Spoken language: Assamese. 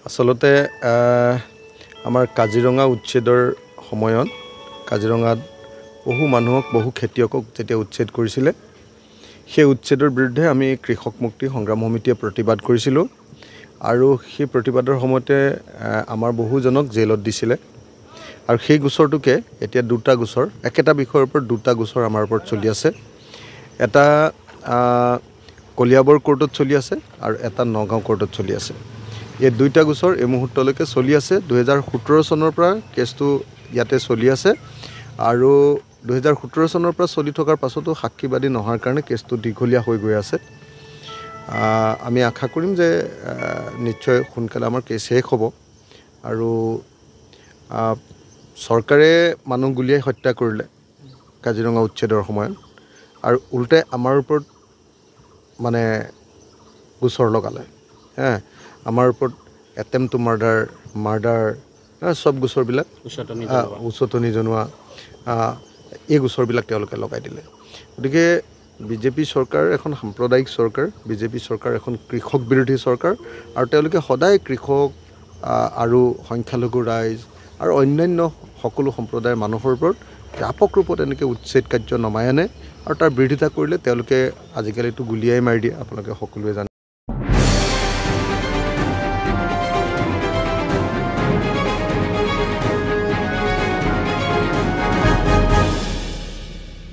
আচলতে আমাৰ কাজিৰঙা উচ্ছেদৰ সময়ত কাজিৰঙাত বহু মানুহক বহু খেতিয়কক যেতিয়া উচ্ছেদ কৰিছিলে সেই উচ্ছেদৰ বিৰুদ্ধে আমি কৃষক মুক্তি সংগ্ৰাম সমিতিয়ে প্ৰতিবাদ কৰিছিলোঁ আৰু সেই প্ৰতিবাদৰ সময়তে আমাৰ বহুজনক জেলত দিছিলে আৰু সেই গোচৰটোকে এতিয়া দুটা গোচৰ একেটা বিষয়ৰ ওপৰত দুটা গোচৰ আমাৰ ওপৰত চলি আছে এটা কলিয়াবৰ কোৰ্টত চলি আছে আৰু এটা নগাঁও কোৰ্টত চলি আছে এই দুইটা গোচৰ এই মুহূৰ্তলৈকে চলি আছে 2017 চনৰ পৰা কেছটো ইয়াতে চলি আছে আৰু 2017 চনৰ পৰা চলি থকাৰ পাছতো সাক্ষীবাদী নোহোৱাৰ কাৰণে কেছটো দীঘলীয়া হৈ গৈ আছে আমি আশা কৰিম যে নিশ্চয় সোনকালে আমাৰ কেছ শেষ হ'ব আৰু চৰকাৰে মানুহ গুলিয়াই হত্যা কৰিলে কাজিৰঙা উচ্ছেদৰ সময়ত আৰু উল্টাই আমাৰ ওপৰত মানে গোচৰ লগালে আমাৰ ওপৰত এটেম্প টু মাৰ্ডাৰ সব গোচৰবিলাক উচতনি জনোৱা এই গোচৰবিলাক তেওঁলোকে লগাই দিলে গতিকে বিজেপি চৰকাৰ এখন সাম্প্ৰদায়িক চৰকাৰ বিজেপি চৰকাৰ এখন কৃষক বিৰোধী চৰকাৰ আৰু তেওঁলোকে সদায় কৃষক আৰু সংখ্যালঘু ৰাইজ আৰু অন্যান্য সকলো সম্প্ৰদায়ৰ মানুহৰ ওপৰত ব্যাপক ৰূপত এনেকৈ উচ্ছেদ কাৰ্য নমাই আনে আৰু তাৰ বিৰোধিতা কৰিলে তেওঁলোকে আজিকালিতো গুলিয়াই মাৰি দিয়ে আপোনালোকে সকলোৱে জানে